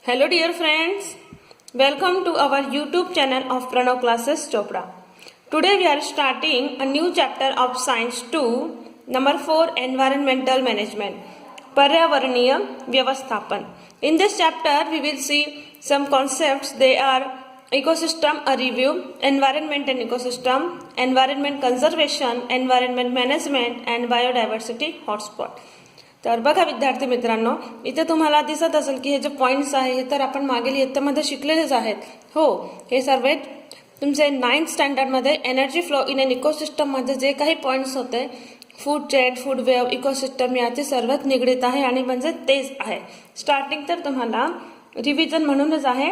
Hello dear friends, welcome to our YouTube channel of Pranav Classes Chopra. Today we are starting a new chapter of Science 2, number 4 Environmental Management, Paryavaraniya Vyavasthapan. In this chapter we will see some concepts. They are ecosystem a review, environment and ecosystem, environment conservation, environment management and biodiversity hotspot. तर बघा विद्यार्थी मित्रांनो, इथे तुम्हाला दिसत असेल की हे जे पॉइंट्स आहे हे तर आपण मागील इयत्तेमध्ये शिकलेलेच आहेत. हो, हे सर्व तुमचे 9th स्टँडर्डमध्ये energy flow in an ecosystem मध्ये जे काही पॉइंट्स होते, food chain, food web, ecosystem याचे सर्वात निगडीत आहे आणि म्हणजे तेच आहे. स्टार्टिंग तर तुम्हाला रिव्हिजन म्हणूनच आहे.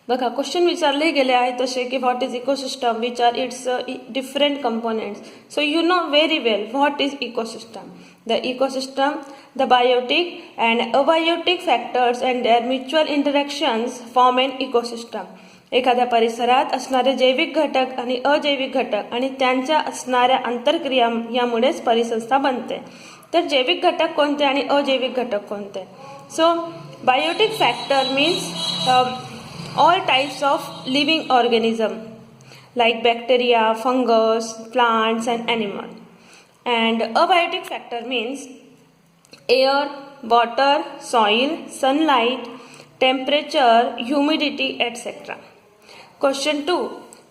बघा क्वेश्चन विचारले गेले आहे तसे की what is ecosystem, which are it's different components. So you know very well what is ecosystem. The ecosystem, the biotic and abiotic factors and their mutual interactions form an ecosystem. एखाद्या परिसरात असणारे जैविक घटक आणि अजैविक घटक आणि त्यांच्या असणाऱ्या आंतरक्रिया यामुळेच परिसंस्था बनते. तर जैविक घटक कोणते आणि अजैविक घटक कोणते? So Biotique factor means all types of living organism like bacteria, fungus, plants and animals. And abiotic factor means air, water, soil, sunlight, temperature, humidity, etc. Question 2.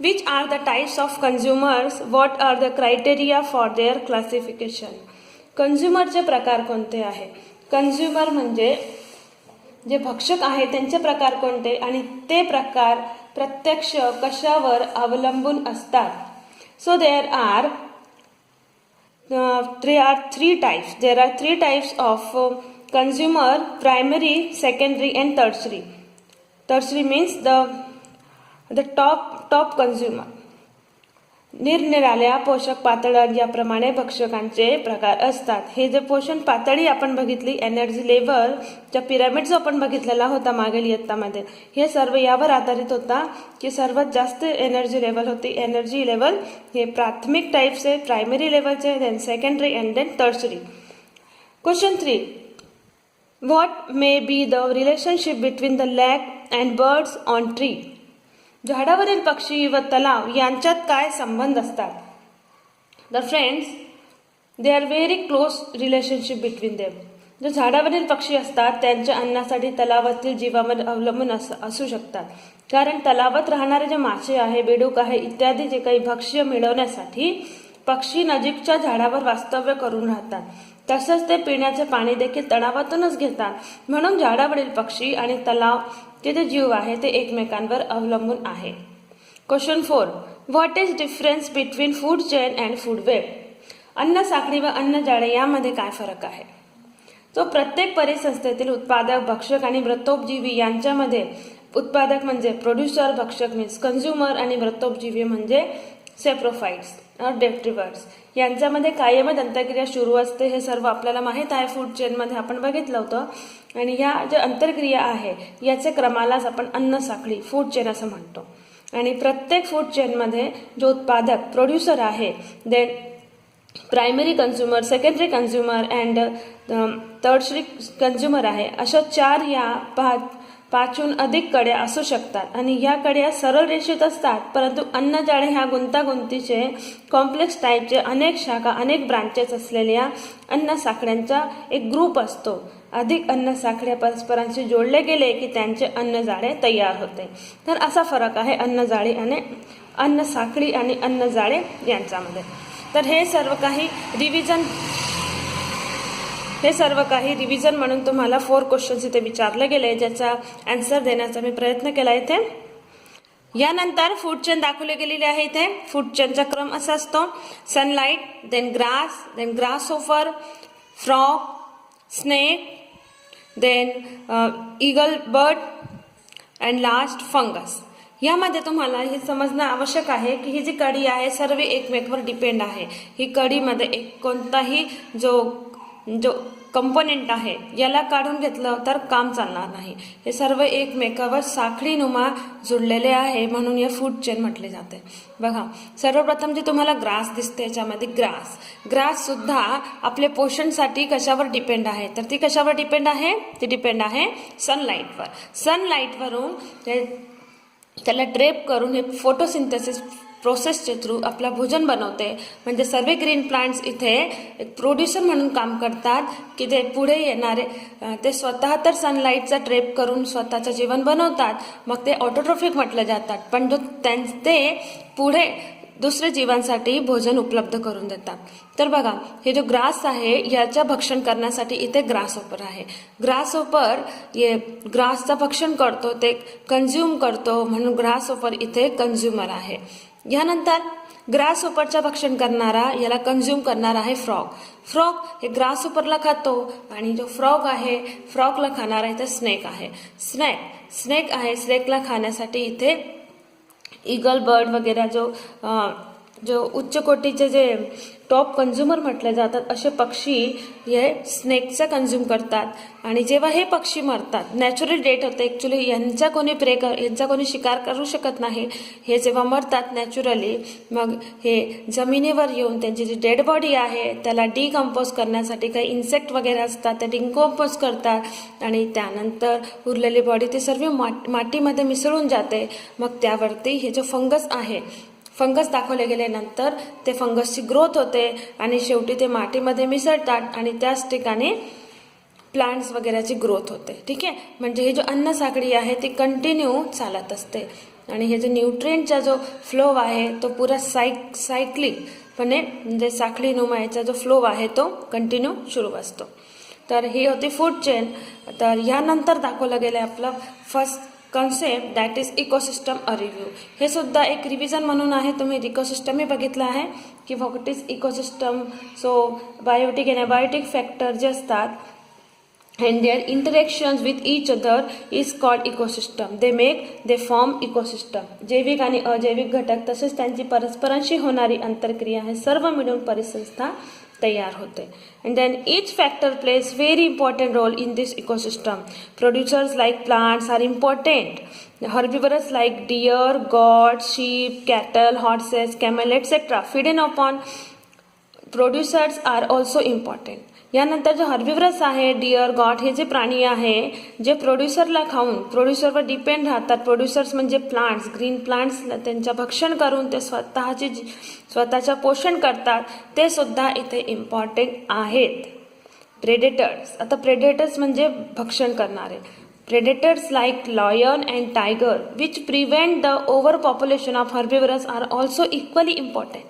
Which are the types of consumers? What are the criteria for their classification? Consumer चे प्रकार कोणते आहे? Consumer म्हणजे जे भक्षक आहे त्यांचे प्रकार कोणते आणि ते प्रकार प्रत्यक्ष कशावर अवलंबून असतात. So there are three types. There are three types of consumer: primary, secondary and tertiary. Tertiary means the top consumer. निरनिराळ्या पोषक पातळ्यांप्रमाणे भक्षकांचे प्रकार असतात. हे जे पोषण पातळी आपण बघितली, एनर्जी लेवल च्या पिरामिड जो आपण बघितलेला होता मागील इयत्तामध्ये, हे सर्व यावर आधारित होता की सर्वात जास्त एनर्जी लेवल होती. एनर्जी लेवल हे प्राथमिक टाइप्स, प्रायमरी लेवलचे, then secondary and then tertiary. Question 3. What may be the relationship between the lake and birds on tree. झाडावरील पक्षी व तलाव यांच्यात काय संबंध असतात? The friends, they are very close relationship between them. जे झाडावरील पक्षी असतात त्यांच्या अन्नासाठी तलावातील जीवावर अवलंबून असू शकतात. कारण तलावात राहणारे जे मासे आहे, बेडूक आहे इत्यादी जे काही भक्ष्य मिळवण्यासाठी पक्षी नजीकच्या झाडावर वास्तव्य करून राहतात. तसंच ते पिण्याचे पाणी देखील तलावातूनच घेतात. म्हणून झाडावरील पक्षी आणि तलाव जे जीव आहे ते एकमेकांवर अवलंबून आहे. Question 4. What is difference between food chain and food web. अन्न साखळी व अन्न जाळे यामध्ये काय फरक आहे? तो प्रत्येक परिसंस्थेतील उत्पादक, भक्षक आणि व्रतोपजीवी यांच्यामध्ये उत्पादक म्हणजे प्रोड्युसर, भक्षक मीन्स कंझ्युमर आणि व्रतोपजीवी म्हणजे सेप्रोफाइट्स डेट्रिवर्स यांच्यामध्ये कायमच अंतरक्रिया सुरू असते. हे सर्व आपल्याला माहीत आहे, फूड चेनमध्ये आपण बघितलं होतं. आणि ह्या ज्या अंतरक्रिया आहे याचे क्रमालाच आपण अन्न साखळी फूड चेन असं म्हणतो. आणि प्रत्येक फूड चेनमध्ये जो उत्पादक प्रोड्युसर आहे, then primary consumer, secondary consumer and tertiary consumer आहे, अशा 4 या 5हून अधिक कड्या असू शकतात. आणि ह्या कड्या सरळ रेषेत असतात, परंतु अन्न जाळे ह्या गुंतागुंतीचे कॉम्प्लेक्स टाईपचे अनेक शाखा, अनेक ब्रांचेस असलेल्या अन्न साखळ्यांचा एक ग्रुप असतो. अधिक अन्न साखळ्या परस्परांशी जोडले गेले की त्यांचे अन्न जाळे तयार होते. तर असा फरक आहे अन्न जाळे आणि अन्न साखळी आणि अन्न जाळे यांच्यामध्ये. तर हे सर्व काही रिव्हिजन म्हणून तुम्हाला 4 क्वेश्चन्स इथे विचारले गेले, ज्याचा आन्सर देण्याचा मी प्रयत्न केला इथे. यानंतर फूड चेन दाखवले गेलेले आहे. इथे फूड चेनचा क्रम असा असतो: sunlight, then grasshopper, frog, snake, then eagle bird and last fungus. यामध्ये तुम्हाला हे समजणं आवश्यक आहे की ही जी कडी आहे सर्व एकमेकांवर डिपेंड आहे. ही कडीमध्ये एक कोणताही जो कंपोनेंट आहे याला काढून घेतलं तर काम चालणार नाही. हे सर्व एकमेकावर साखळीनुमा जुळलेले आहे, म्हणून हे फूड चेन म्हटले जाते. बघा, सर्वप्रथम जे तुम्हाला ग्रास दिसते याच्यामध्ये ग्रास सुद्धा आपले पोषणसाठी कशावर डिपेंड आहे, तर ती कशावर डिपेंड आहे, ती डिपेंड आहे सनलाईटवर. सनलाईटवरून त्याला ड्रेप करून हे फोटोसिंथेसिस प्रोसेसच्या थ्रू आपला भोजन बनवते. म्हणजे सर्व ग्रीन प्लांट्स इथे एक प्रोड्युसर म्हणून काम करतात की ते पुढे येणारे ते स्वतः तर सनलाईटचा ड्रेप करून स्वतःचं जीवन बनवतात, मग ते ऑटोट्रॉफिक म्हटलं जातात. पण ते पुढे दुसऱ्या जीवांसाठी भोजन उपलब्ध करून देतात. तर बघा, हे जो ग्रास आहे याच्या भक्षण करण्यासाठी इथे ग्रासहोपर आहे. ग्रासहोपर ग्रासचं भक्षण करतो, ते कंझ्युम करतो, म्हणून ग्रासहोपर इथे कंझ्युमर आहे. यानंतर ग्रासहोपरचं भक्षण करणारा, याला कंझ्युम करणारा आहे फ्रॉग हे ग्रासहोपरला खातो, आणि जो फ्रॉग आहे फ्रॉगला खाणारा इथे स्नेक आहे. स्नेक आहे, स्नेकला खाण्यासाठी इथे ईगल बर्ड वगैरे जो उच्च कोटीचे जे टॉप कंझ्युमर म्हटले जातात असे पक्षी हे स्नेकचं कंझ्युम करतात. आणि जेव्हा हे पक्षी मरतात, नॅचरल डेथ होते, ॲक्च्युली यांचा कोणी शिकार करू शकत नाही. हे जेव्हा मरतात नॅचरली, मग हे जमिनीवर येऊन त्यांची जी डेड बॉडी आहे त्याला डिकम्पोज करण्यासाठी काही इन्सेक्ट वगैरे असतात, ते डिकम्पोज करतात, आणि त्यानंतर उरलेली बॉडी ती सर्व मातीमध्ये मिसळून जाते. मग त्यावरती हे जो फंगस दाखवले गेल्यानंतर ते फंगसची ग्रोथ होते, आणि शेवटी ते मातीमध्ये मिसळतात, आणि त्याच ठिकाणी प्लांट्स वगैरेची ग्रोथ होते. ठीक आहे, म्हणजे ही जो अन्न साखळी आहे ती कंटिन्यू चालत असते. आणि हे जो न्यूट्रिएंटचा जो फ्लो आहे तो पुरा सायक्लिकपणे, म्हणजे साखळीनुमा याचा जो फ्लो आहे तो कंटिन्यू सुरू असतो. तर ही होती फूड चेन. तर यानंतर दाखवलं गेलं आपलं first concept, that is ecosystem a review. हे सुद्धा एक रिव्हिजन म्हणून आहे. तुम्ही इकोसिस्टमही बघितलं आहे की what is ecosystem. So Biotique and abiotic factor जे असतात and their interactions with each other is called ecosystem. they form ecosystem. जैविक आणि अजैविक घटक तसेच त्यांची परस्परांशी होणारी आंतरक्रिया हे सर्व मिळून परिसंस्था तयार होते. And then each factor plays very important role in this ecosystem. Producers like plants are important. Herbivores like deer, goats, sheep, cattle, horses, camel, etc. feeding upon producers are also important. यानंतर जो हर्बिव्हरस आहे, dear, got हे जे प्राणी आहे जे प्रोड्युसरला खाऊन प्रोड्युसरवर depend राहतात. प्रोड्युसर्स म्हणजे प्लांट्स, ग्रीन प्लांट्स, त्यांच्या भक्षण करून ते स्वतःचं पोषण करतात, ते सुद्धा इथे इम्पॉर्टंट आहेत. प्रेडेटर्स, आता प्रेडेटर्स म्हणजे भक्षण करणारे. Predators like lion and tiger, which prevent the overpopulation of herbivores, are also equally important.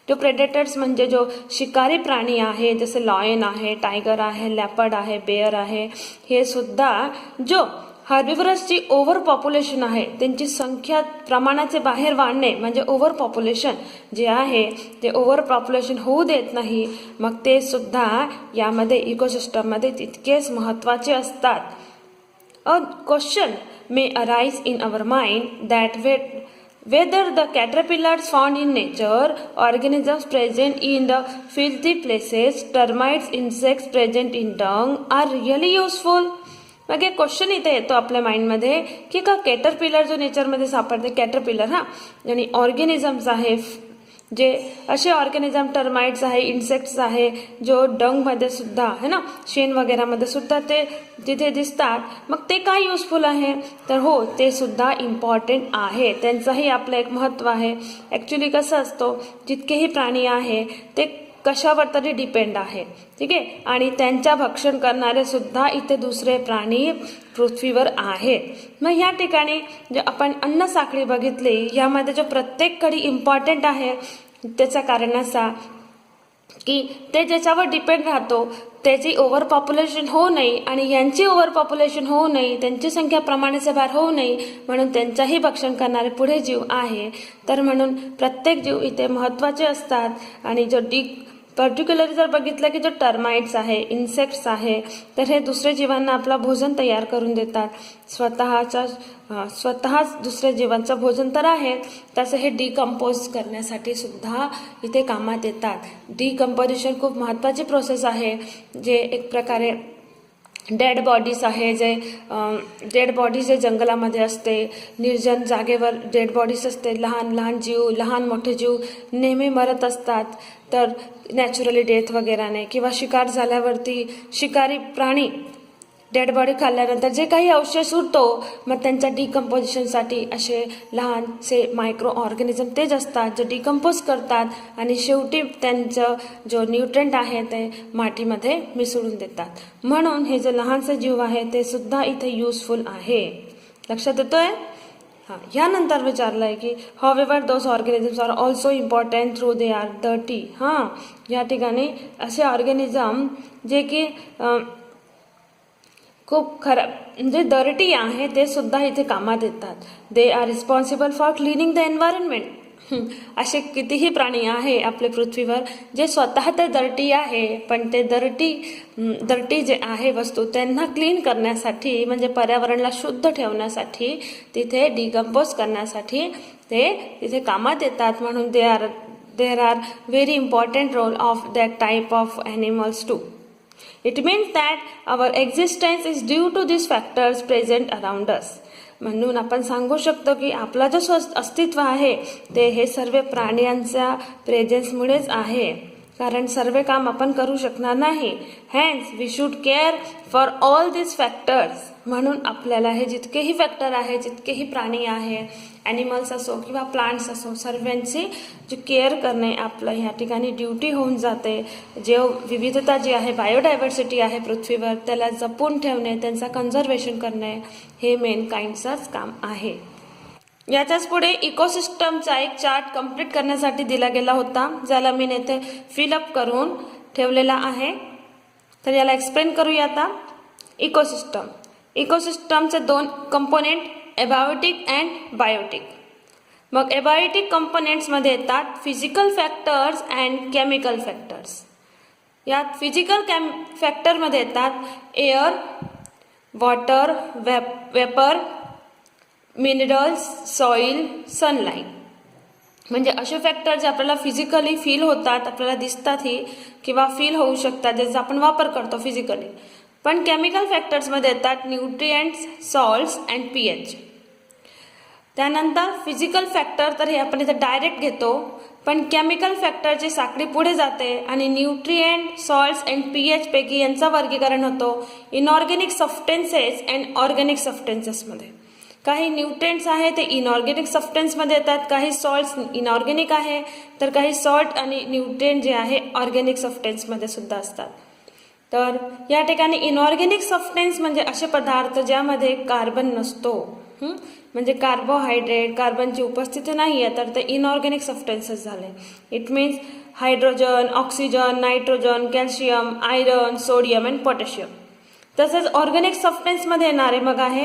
जो प्रेडेटर्स म्हणजे जो शिकारी प्राणी आहे, जसे लॉयन आहे, टायगर आहे, लॅपर्ड आहे, बेअर आहे, हे सुद्धा जो हर्बिव्हरसची ओव्हर पॉप्युलेशन आहे त्यांची संख्या प्रमाणाचे बाहेर वाढणे म्हणजे ओव्हर पॉप्युलेशन जे आहे ते ओव्हर पॉप्युलेशन होऊ देत नाही. मग ते सुद्धा यामध्ये इकोसिस्टममध्ये तितकेच महत्त्वाचे असतात. A question may arise in our mind that whether the caterpillars found in nature, organisms present in the filthy places, termites, insects present in dung are really useful. मग एक क्वेश्चन इथे येतो आपल्या माइंडमध्ये की का कॅटरपिलर जो नेचरमध्ये सापडते, कॅटरपिलर आणि ऑर्गॅनिझम्स आहे, जे असे ऑर्गॅनिझम टर्माइट्स आहे, इन्सेक्ट्स आहे, जो डंगमध्ये सुद्धा है ना, शेण वगैरेमध्ये सुद्धा ते जिथे दिसतात, मग ते काय युजफुल आहे, तर हो ते सुद्धा इम्पॉर्टंट आहे. त्यांचंही आपलं एक महत्त्व आहे. ॲक्च्युली कसं असतो, जितकेही प्राणी आहे ते कशावर तरी डिपेंड आहे. ठीक आहे, आणि त्यांच्या भक्षण करणारे सुद्धा इथे दुसरे प्राणी पृथ्वीवर आहेत. मग ह्या ठिकाणी जे आपण अन्न साखळी बघितली, यामध्ये जो प्रत्येक कडी इम्पॉर्टंट आहे त्याचं कारण असा की ते ज्याच्यावर डिपेंड राहतो त्याची ओव्हर पॉप्युलेशन होऊ नये आणि यांची ओव्हर पॉप्युलेशन होऊ नये, त्यांची संख्या प्रमाणाच्या बाहेर होऊ नये, म्हणून त्यांच्याही भक्षण करणारे पुढे जीव आहे. तर म्हणून प्रत्येक जीव इथे महत्त्वाचे असतात. आणि जो पर्टिक्युलरली जर बघितलं की जो टर्माइट्स आहे, इन्सेक्ट्स आहे, तर हे दुसऱ्या जीवांना आपला भोजन तयार करून देतात. स्वतःच दुसऱ्या जीवांचं भोजन तर आहे, तसं हे डिकम्पोज करण्यासाठी सुद्धा इथे कामात येतात. डिकम्पोजिशन खूप महत्त्वाची प्रोसेस आहे, जे एक प्रकारे डेड बॉडीज आहे, डेड बॉडीज जे जंगलामध्ये असते, निर्जन जागेवर डेड बॉडीज असते, लहान लहान जीव, लहान मोठे जीव नेहमी मरत असतात. तर नॅचरली डेथ वगैरेने किंवा शिकार झाल्यावरती शिकारी प्राणी डेड बॉडी खाल्ल्यानंतर जे काही अवशेष उरतो, मग त्यांच्या डिकम्पोजिशनसाठी असे लहानसे मायक्रो ऑर्गॅनिझम तेच असतात जे डिकम्पोज करतात आणि शेवटी त्यांचं जो न्यूट्रंट आहे ते मातीमध्ये मिसळून देतात. म्हणून हे जे लहानसे जीव आहे ते सुद्धा इथे युजफुल आहे. लक्षात येतोय? हां, यानंतर विचारलंय की however those organisms are also important through they are dirty. हां, या ठिकाणी असे ऑर्गॅनिझम जे की खूप खराब म्हणजे डर्टी आहे ते सुद्धा इथे कामात येतात. They are responsible for cleaning the environment. असे कितीही प्राणी आहे आपल्या पृथ्वीवर जे स्वतः तर डर्टी आहे, पण ते डर्टी जे आहे वस्तू त्यांना क्लीन करण्यासाठी म्हणजे पर्यावरणाला शुद्ध ठेवण्यासाठी, तिथे डिकम्पोज करण्यासाठी ते तिथे कामात येतात. म्हणून there are very important role of that type of animals too. It means that our existence is due to these factors present around us. म्हणून आपण सांगू शकतो की आपला जो अस्तित्व आहे ते हे सर्व प्राण्यांच्या प्रेझेन्समुळेच आहे, कारण सर्व काम आपण करू शकणार नाही. Hence we should care for all this factors. म्हणून आपल्याला हे जितकेही फॅक्टर आहे, जितकेही प्राणी आहे, ॲनिमल्स असो किंवा प्लांट्स असो, सर्वांची जी केअर करणे आपलं ह्या ठिकाणी ड्युटी होऊन जाते. विविधता जी आहे, बायोडायव्हर्सिटी आहे पृथ्वीवर, त्याला जपून ठेवणे, त्यांचा कन्झर्वेशन करणे हे मेनकाइंडचंच काम आहे. याच्याच पुढे इकोसिस्टमचा एक चार्ट कंप्लीट करण्यासाठी दिला गेला होता, ज्याला मी येथे फिलअप करून ठेवलेला आहे. तर याला एक्सप्लेन करूया आता. इकोसिस्टमचे दोन कंपोनेंट, एबायोटिक अँड बायोटिक. मग एबायोटिक कंपोनेंट्समध्ये येतात physical factors and chemical factors. यात फिजिकल फॅक्टरमध्ये येतात air, water, vapour, minerals, soil, sunlight. म्हणजे असे फॅक्टर जे आपल्याला फिजिकली फील होतात, आपल्याला दिसतातही किंवा फील होऊ शकतात, ज्याचा आपण वापर करतो फिजिकली. पण केमिकल फॅक्टर्समध्ये येतात न्यूट्रिएंट्स, सॉल्ट्स अँड pH. त्यानंतर फिजिकल फॅक्टर तर हे आपण इथं डायरेक्ट घेतो, पण केमिकल फॅक्टरची साखळी पुढे जाते आणि न्यूट्रिएंट, सॉल्ट्स अँड pH पैकी यांचं वर्गीकरण होतो इनऑर्गॅनिक सबस्टन्सेस अँड ऑर्गॅनिक सबस्टन्सेसमध्ये. काही न्यूट्रिएंट्स आहे ते इनऑर्गॅनिक सबस्टन्समध्ये येतात, काही सॉल्ट्स इनऑर्गॅनिक आहे, तर काही सॉल्ट आणि न्यूट्रिएंट जे आहे ऑर्गॅनिक सबस्टन्समध्ये सुद्धा असतात. तर या ठिकाणी इनऑर्गॅनिक सबस्टन्स म्हणजे असे पदार्थ ज्यामध्ये कार्बन नसतो, म्हणजे कार्बोहायड्रेट, कार्बनची उपस्थिती नाही आहे, तर ते इनऑर्गॅनिक सबस्टन्सेस झाले. It means hydrogen, oxygen, nitrogen, calcium, iron, sodium and potassium. तसंच ऑर्गॅनिक सबस्टन्समध्ये येणारे मग आहे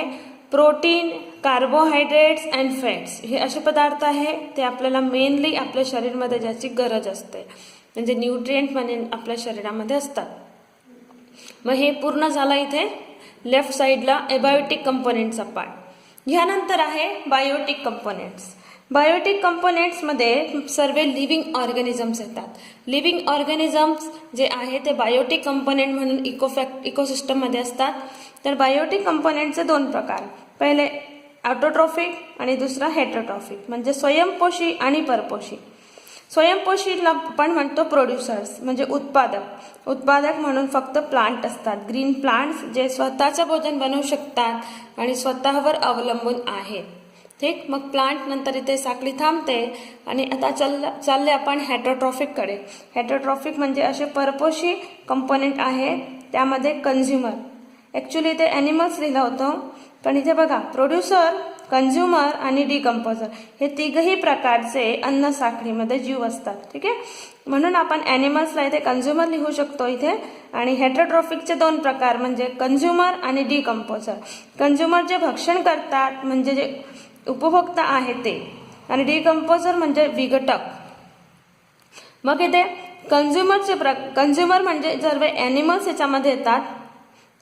प्रोटीन, कार्बोहायड्रेट्स अँड फॅट्स. हे असे पदार्थ आहे ते आपल्याला मेनली आपल्या शरीरामध्ये ज्याची गरज असते, म्हणजे न्यूट्रिएंट म्हणून आपल्या शरीरामध्ये असतात. मग हे पूर्ण झालं इथे लेफ्ट साईडला एबायोटिक कंपोनेंट्सचा पार्ट. ह्यानंतर आहे बायोटिक कंपोनेंट्स. बायोटिक कंपोनेंट्समध्ये सर्व लिव्हिंग ऑर्गॅनिझम्स येतात. लिव्हिंग ऑर्गॅनिझम्स जे आहे ते बायोटिक कंपोनेंट म्हणून इकोसिस्टममध्ये असतात. तर बायोटिक कंपोनेंटचे दोन प्रकार, पहिले ऑटोट्रॉफिक आणि दुसरा हेटरोट्रॉफिक, म्हणजे स्वयंपोषी आणि परपोषी. स्वयंपोषीला आपण म्हणतो प्रोड्युसर्स, म्हणजे उत्पादक म्हणून फक्त प्लांट असतात, ग्रीन प्लांट्स जे स्वतःचं भोजन बनवू शकतात आणि स्वतःवर अवलंबून आहेत. ठीक, मग प्लांट नंतर इथे साखळी थांबते आणि आता चालले आपण हेटरोट्रॉफिककडे. हेटरोट्रॉफिक म्हणजे असे परपोषी कंपोनेंट आहे, त्यामध्ये कन्झ्युमर, ॲक्च्युली इथे ॲनिमल्स लिहिलं होतं, पण इथे बघा प्रोड्युसर, कन्झ्युमर आणि डिकम्पोजर हे तिघही प्रकारचे अन्न साखळीमध्ये जीव असतात. ठीक आहे, म्हणून आपण ॲनिमल्सला इथे कन्झ्युमर लिहू शकतो इथे. आणि हेटरोट्रॉफिकचे दोन प्रकार म्हणजे कन्झ्युमर आणि डिकम्पोजर. कन्झ्युमर जे भक्षण करतात म्हणजे जे उपभोक्ता आहे ते, आणि डिकम्पोजर म्हणजे विघटक. मग इथे कंझ्युमर म्हणजे सर्व ॲनिमल्स याच्यामध्ये येतात,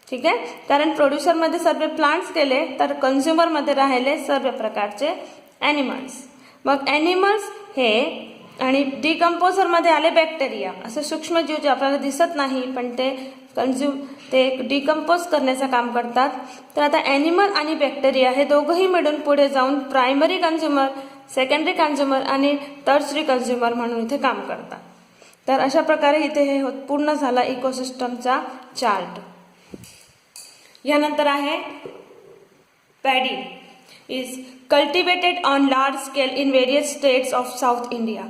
ठीक आहे, कारण प्रोड्युसरमध्ये सर्व प्लांट्स केले तर कंझ्युमरमध्ये राहिले सर्व प्रकारचे ॲनिमल्स. मग ॲनिमल्स हे आणि डिकम्पोजरमध्ये आले बॅक्टेरिया, असे सूक्ष्मजीव जे आपल्याला दिसत नाही पण ते डिकम्पोज करण्याचं काम करतात. तर आता ॲनिमल आणि बॅक्टेरिया हे दोघंही मिळून पुढे जाऊन प्रायमरी कंझ्युमर, सेकंडरी कंझ्युमर आणि टर्सरी कंझ्युमर म्हणून इथे काम करतात. तर अशा प्रकारे इथे हे पूर्ण झाला इकोसिस्टमचा चार्ट. यानंतर आहे paddy is cultivated on large scale in various states of south India.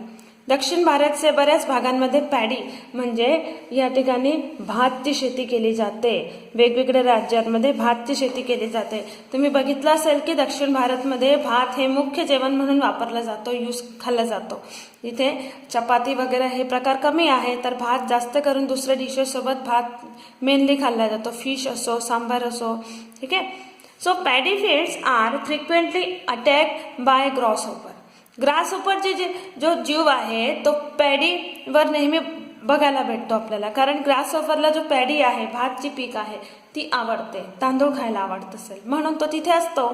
दक्षिण भारतचे बऱ्याच भागांमध्ये पॅडी म्हणजे या ठिकाणी भातची शेती केली जाते. वेगवेगळ्या राज्यांमध्ये भातची शेती केली जाते. तुम्ही बघितलं असेल की दक्षिण भारतमध्ये भात हे मुख्य जेवण म्हणून वापरला जातो, खाल्ला जातो. इथे चपाती वगैरे हे प्रकार कमी आहे, तर भात जास्त करून दुसऱ्या डिशेसोबत भात मेनली खाल्ला जातो, फिश असो, सांबार असो, ठीक आहे. So paddy fields are frequently attacked by grasshopper. ग्रासहोपरचे जो जीव आहे तो पॅडीवर नेहमी बघायला भेटतो आपल्याला, कारण ग्रासहोपरला जो पॅडी आहे, भातची पीक आहे, ती आवडते, तांदूळ खायला आवडत असेल म्हणून तो तिथे असतो.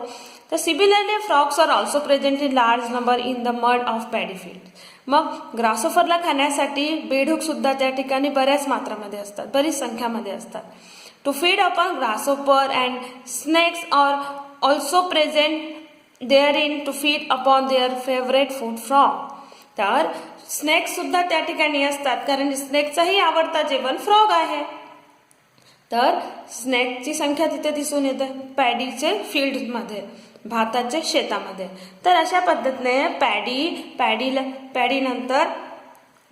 तर similarly frogs are also present in large number in the mud of paddy field. मग ग्रासहोपरला खाण्यासाठी बेडूक सुद्धा त्या ठिकाणी बऱ्याच मात्रामध्ये असतात, बरीच संख्यामध्ये असतात. To feed upon grasshopper and snakes are also present there to feed upon their favourite food frog. तर स्नेक्स सुद्धा त्या ठिकाणी असतात, कारण स्नेकचाही आवडता जेवण फ्रॉग आहे. तर स्नेकची संख्या तिथे दिसून येते पॅडीचे फील्डमध्ये, भाताच्या शेतामध्ये. तर अशा पद्धतीने पॅडी नंतर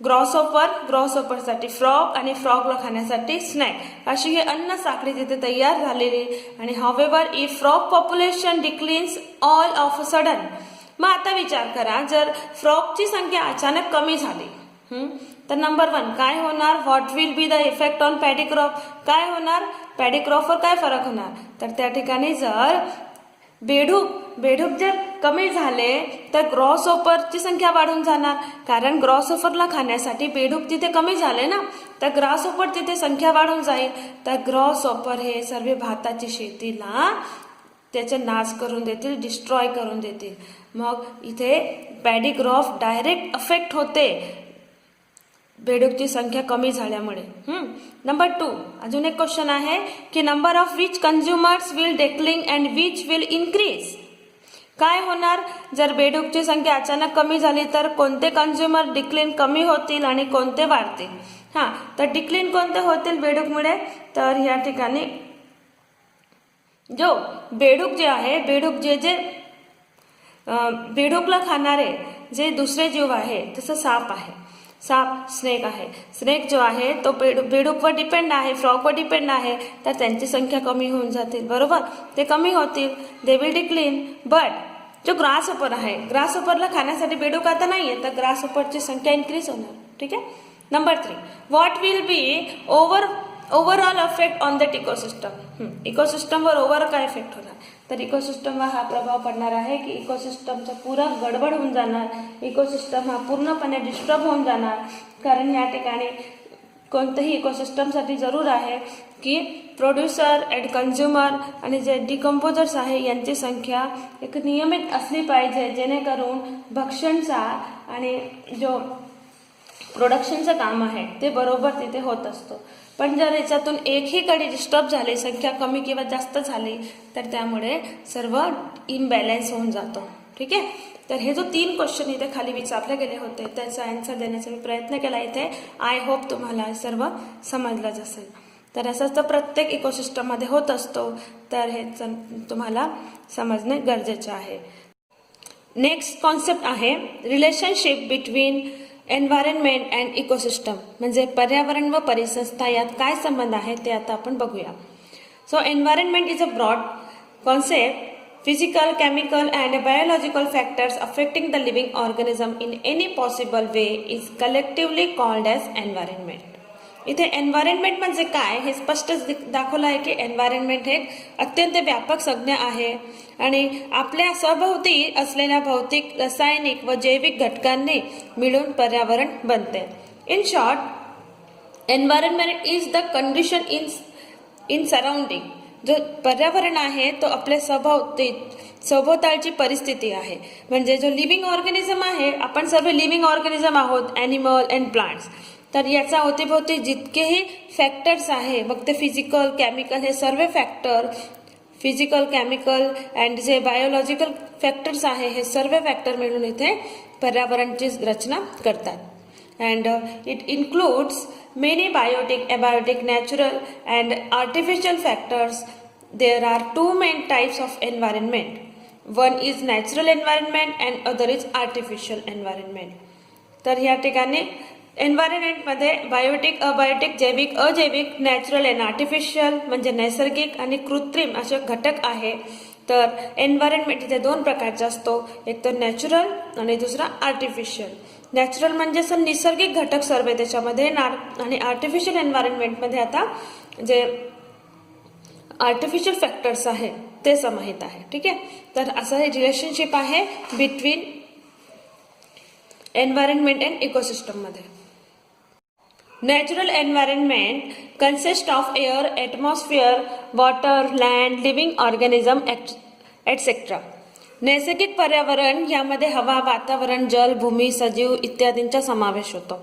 ग्रॉसहोपरसाठी फ्रॉग आणि फ्रॉगला खाण्यासाठी स्नॅक, अशी ही अन्न साखळी तिथे तयार झालेली. आणि however if frog population declines all of a sudden. मग आता विचार करा, जर फ्रॉगची संख्या अचानक कमी झाली तर नंबर 1 काय होणार? What will be the effect on paddy crop? काय होणार? पॅडी क्रॉपवर काय फरक होणार? तर त्या ठिकाणी जर बेडूक जर कमी झाले तर ग्रॉसहोपरची संख्या वाढून जाणार, कारण ग्रॉसहोपरला खाण्यासाठी बेडूक तिथे कमी झाले ना, तर ग्रासहोपर तिथे संख्या वाढून जाईल. तर ग्रॉसहोपर हे सर्व भाताची शेतीला त्याचे नाश करून देतील, डिस्ट्रॉय करून देतील. मग इथे पॅडी क्रॉप डायरेक्ट अफेक्ट होते बेडूकची संख्या कमी झाल्यामुळे. नंबर 2 अजून एक क्वेश्चन आहे की number of which consumers will decline and which will increase. काय होणार जर बेडूकची संख्या अचानक कमी झाली तर कोणते कन्झ्युमर डिक्लाइन कमी होतील आणि कोणते वाढतील? तर डिक्लाइन कोणते होतील बेडूकमुळे? तर या ठिकाणी जो बेडूक जे आहे, बेडूकला खाणारे जे दुसरे जीव आहे, तसं साप आहे, स्नेक आहे. स्नेक जो आहे तो बेडूकवर डिपेंड आहे, फ्रॉगवर डिपेंड आहे, तर त्यांची संख्या कमी होऊन जातील, बरोबर, ते कमी होतील, दे विल डिक्लाइन. बट जो ग्रासहोपर आहे, ग्रासहोपरला खाण्यासाठी बेडूक आता नाहीये, तर ग्रासहोपरची संख्या इन्क्रीज होणार, ठीक आहे. Number 3 what will be overall effect on that ecosystem. इकोसिस्टमवर ओव्हर काय इफेक्ट होणार? तर इकोसिस्टमवर हा प्रभाव पडणार आहे की इकोसिस्टमचा पुरा गडबड होऊन जाणार, इकोसिस्टम हा पूर्णपणे डिस्टर्ब होऊन जाणार. कारण या ठिकाणी कोणत्याही इकोसिस्टमसाठी जरूर आहे की प्रोड्युसर अँड कंझ्युमर आणि जे डिकम्पोजर्स आहे यांची संख्या एक नियमित असली पाहिजे, जेणेकरून भक्षणचा आणि जो प्रोडक्शनचं काम आहे ते बरोबर तिथे होत असतो. पण जर याच्यातून एकही कडी डिस्टर्ब झाली, संख्या कमी किंवा जास्त झाली, तर त्यामुळे सर्व इनबॅलन्स होऊन जातो, ठीक आहे. तर हे जो 3 क्वेश्चन इथे खाली विचारले गेले होते त्याचा आन्सर देण्याचा मी प्रयत्न केला इथे. आय होप तुम्हाला सर्व समजलंच असेल. तर असंच तर प्रत्येक इकोसिस्टममध्ये होत असतो, तर हे तुम्हाला समजणे गरजेचे आहे. नेक्स्ट कॉन्सेप्ट आहे relationship between environment and ecosystem, म्हणजे पर्यावरण व परिसंस्था यात काय संबंध आहे ते आता आपण बघूया. So environment is a broad concept. Physical, chemical and biological factors affecting the living organism in any possible way is collectively called as environment. इथे एन्व्हायरमेंट म्हणजे काय हे स्पष्ट दाखवलं आहे की एन्व्हायरमेंट हे अत्यंत व्यापक संज्ञा आहे आणि आपल्या सभोवती असलेल्या भौतिक, रासायनिक व जैविक घटकांनी मिळून पर्यावरण बनते. In short, environment is the condition in surrounding. जो पर्यावरण आहे तो आपल्या सभोवतालची परिस्थिती आहे. म्हणजे जो लिव्हिंग ऑर्गॅनिझम आहे, आपण सर्व लिव्हिंग ऑर्गॅनिझम आहोत, ॲनिमल अँड प्लांट्स. तर याचा अवतीभोवती जितकेही फॅक्टर्स आहे, मग ते फिजिकल, केमिकल, हे सर्व फॅक्टर, फिजिकल, केमिकल अँड जे बायोलॉजिकल फॅक्टर्स आहे, हे सर्व फॅक्टर मिळून इथे पर्यावरणाची रचना करतात. And it includes many biotic, abiotic, natural and artificial factors. There are two main types of environment. One is natural environment and other is artificial environment. तर ह्या ठिकाणी एन्व्हायरमेंटमध्ये बायोटिक, अबायोटिक, जैविक, अजैविक, नॅचरल अँड आर्टिफिशियल म्हणजे नैसर्गिक आणि कृत्रिम असे घटक आहे. तर एन्व्हायरमेंट इथे दोन प्रकारचा असतो, एक तर नॅचरल आणि दुसरा आर्टिफिशियल. नॅचरल म्हणजे असं निसर्गिक घटक सर्व त्याच्यामध्ये, आणि आर्टिफिशियल एन्व्हायरमेंटमध्ये आता जे आर्टिफिशियल फॅक्टर्स आहे ते समाहित आहे. ठीक आहे, तर असं हे रिलेशनशिप आहे बिटवीन एन्व्हायरमेंट अँड इकोसिस्टम मध्ये. Natural environment consist of air, atmosphere, water, land, living organism etcetera. नैसर्गिक पर्यावरण यामध्ये हवा, वातावरण, जल, भूमी, सजीव इत्यादींचा समावेश होतो.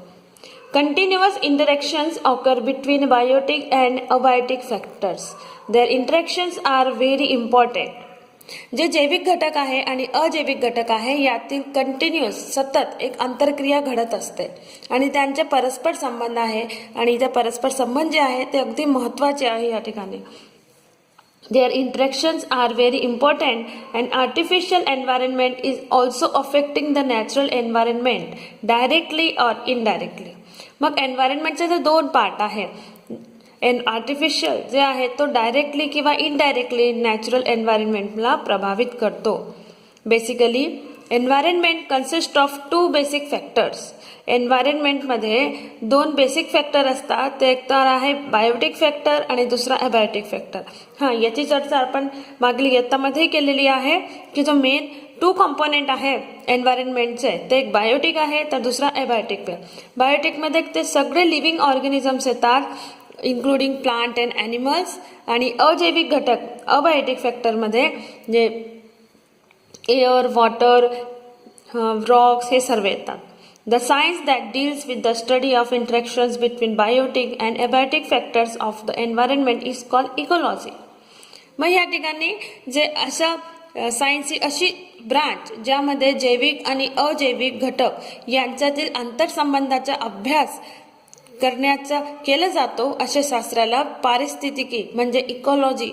Continuous interactions occur between biotic and abiotic factors. Their interactions are very important. जे जैविक घटक आहे आणि अजैविक घटक आहे यातील कंटिन्युअस सतत एक आंतरक्रिया घडत असते आणि त्यांचे परस्पर संबंध आहे, आणि ते परस्पर संबंध जे आहे ते अगदी महत्त्वाचे आहे या ठिकाणी. Their interactions are very important, and artificial environment is also affecting the natural environment directly or indirectly. मग एन्व्हायरमेंटचे जे दोन पार्ट आहे, आर्टिफिशियल जे आहे तो डायरेक्टली किंवा इनडायरेक्टली नॅचरल एन्व्हायरमेंटला प्रभावित करतो. Basically environment consist of two basic factors. एन्व्हायरमेंटमध्ये दोन बेसिक फॅक्टर असतात, ते एक तर आहे बायोटिक फॅक्टर आणि दुसरा अबायोटिक फॅक्टर. हां, याची चर्चा आपण मागील इयत्तामध्ये केलेली आहे की जो मेन टू कंपोनेंट आहे एन्व्हायरमेंटचे, ते एक बायोटिक आहे तर दुसरा अबायोटिक. बायोटिकमध्ये ते सगळे लिव्हिंग ऑर्गॅनिझम्स येतात, इन्क्लुडिंग प्लांट अँड ॲनिमल्स, आणि अजैविक घटक अबायोटिक फॅक्टरमध्ये जे एअर, वॉटर, रॉक्स हे सर्व येतात. The science that deals with the study of interactions between biotic and abiotic factors of the environment is called ecology. मग या ठिकाणी जे अशा सायन्सची अशी ब्रांच ज्यामध्ये जैविक आणि अजैविक घटक यांच्यातील आंतरसंबंधाचा अभ्यास करण्याचा केला जातो, अशा शास्त्राला पारिस्थितिकी म्हणजे इकॉलॉजी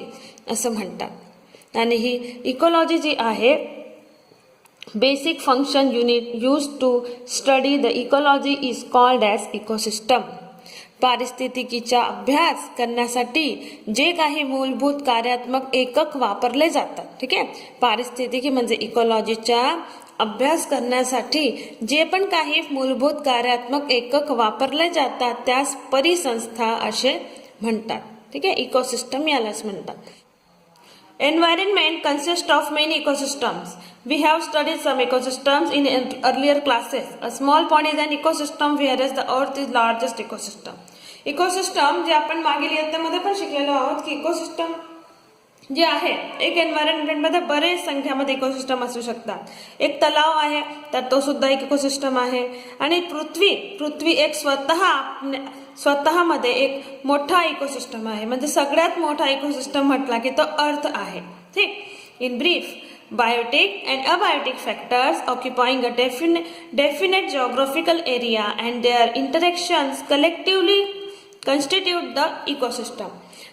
असं म्हणतात. आणि ही इकॉलॉजी जी आहे, basic function unit used to study the ecology is called as ecosystem. पारिस्थितिकीचा अभ्यास करण्यासाठी जे काही मूलभूत कार्यात्मक एकक वापरले जातात. ठीक आहे, पारिस्थितिकी म्हणजे इकॉलॉजीचा अभ्यास करण्यासाठी जे पण काही मूलभूत कार्यात्मक एकक वापरले जातात त्यास परिसंस्था असे म्हणतात. ठीक आहे, इकोसिस्टम यालाच म्हणतात. Environment consists of many ecosystems. We have studied some ecosystems in earlier classes. A small pond is an ecosystem, whereas the earth is largest ecosystem. Ecosystem जे आपण मागील इयत्तेमध्ये पण शिकलेलो आहोत की इकोसिस्टम जे आहे, एक एन्व्हायरमेंटमध्ये बरेच संख्यामध्ये इकोसिस्टम असू शकतात. एक तलाव आहे तर तो सुद्धा एक इकोसिस्टम आहे, आणि पृथ्वी एक स्वतःमध्ये एक मोठा इकोसिस्टम आहे. म्हणजे सगळ्यात मोठा इकोसिस्टम म्हटला की तो अर्थ आहे. ठीक, in brief, biotic and abiotic factors occupying a definite geographical area and their interactions collectively constitute the ecosystem.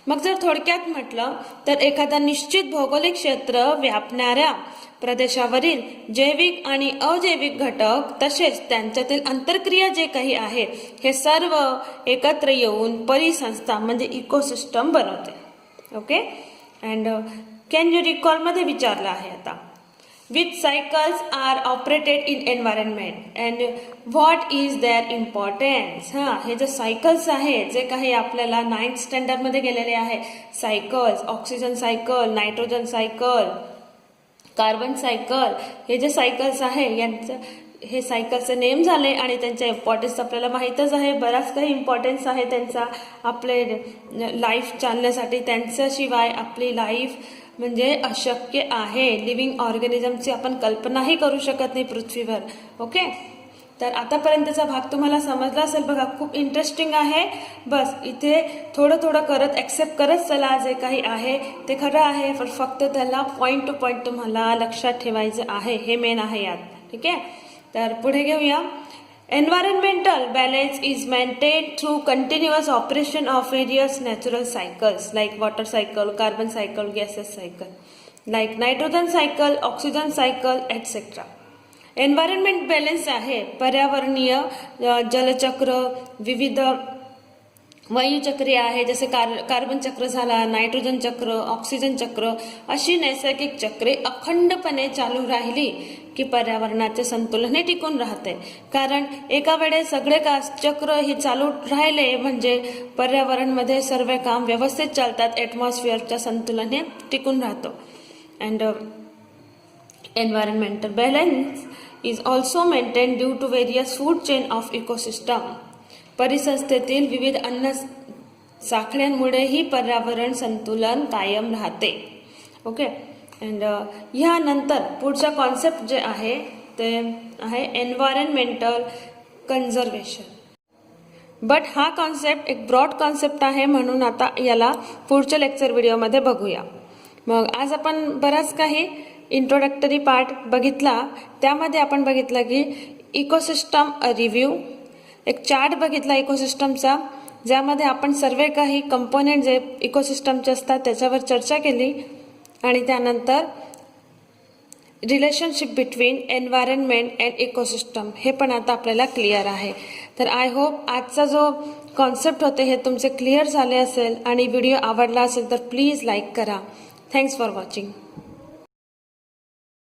मग जर थोडक्यात म्हटलं तर एखादा निश्चित भौगोलिक क्षेत्र व्यापणाऱ्या प्रदेशावरील जैविक आणि अजैविक घटक तसेच त्यांच्यातील आंतरक्रिया जे काही आहे हे सर्व एकत्र येऊन परिसंस्था म्हणजे इकोसिस्टम बनवते. Okay, and can you recall मध्ये विचारलं आहे आता, which cycles are operated in environment and what is their importance. हे जे सायकल्स आहे जे काही आपल्याला 9th स्टँडर्ड मध्ये गेलेले आहे, cycles, oxygen cycle, nitrogen cycle, carbon cycle, हे जे सायकल्स आहे यांचं हे सायकलचे नेम झाले आणि त्यांचा इम्पॉर्टन्स आपल्याला माहीतच आहे. बराच काही इम्पॉर्टन्स आहे त्यांचा आपले लाईफ चालण्यासाठी. त्यांच्याशिवाय आपली लाईफ म्हणजे अशक्य आहे. लिव्हिंग ऑर्गॅनिझमची आपण कल्पनाही करू शकत नाही पृथ्वीवर. ओके, तर आतापर्यंतचा भाग तुम्हाला समजला असेल. बघा, खूप इंटरेस्टिंग आहे. बस इथे थोडं थोडं करत ॲक्सेप्ट करत चला. जे काही आहे ते खरं आहे, पण फक्त त्याला पॉईंट टू पॉईंट तुम्हाला लक्षात ठेवायचं आहे. हे मेन आहे यात. ठीक आहे, तर पुढे घेऊया. Environmental balance is maintain through continuous operation of various natural cycles like water cycle, carbon cycle, gases cycle, like nitrogen cycle, oxygen cycle etcetera. Environment balance आहे पर्यावरणीय जलचक्र, विविध वायुचक्रे आहे, जसे कार्बन चक्र झाला, नायट्रोजन चक्र, ऑक्सिजन चक्र. अशी नैसर्गिक चक्रे अखंडपणे चालू राहिली की पर्यावरणाचे संतुलन हे टिकून राहते. कारण एका वेळेस सगळे चक्र हे चालू राहिले म्हणजे पर्यावरणमध्ये सर्व काम व्यवस्थित चालतात. ॲटमॉस्फिअरचं संतुलन हे टिकून राहतो. And environmental balance is also maintained due to various food chain of ecosystem. परिसंस्थेतील विविध अन्न साखळ्यांमुळेही पर्यावरण संतुलन कायम राहते. ओके, अँड ह्यानंतर पुढचा कॉन्सेप्ट जे आहे ते आहे एन्व्हायरमेंटल कन्झर्वेशन. बट हा कॉन्सेप्ट एक ब्रॉड कॉन्सेप्ट आहे, म्हणून आता याला पुढच्या लेक्चर व्हिडिओमध्ये बघूया. मग आज आपण बराच काही इंट्रोडक्टरी पार्ट बघितला. त्यामध्ये आपण बघितलं की इकोसिस्टम रिव्ह्यू, एक चार्ट बघितला इकोसिस्टमचा, ज्यामध्ये आपण सर्व काही कंपोनेंट जे इकोसिस्टमचे असतात त्याच्यावर चर्चा केली. आणि त्यानंतर relationship between environment and ecosystem हे पण आता आपल्याला क्लिअर आहे. तर आय होप आजचा जो कॉन्सेप्ट होते हे तुमचे क्लिअर झाले असेल आणि व्हिडिओ आवडला असेल तर प्लीज लाईक करा. Thanks for watching.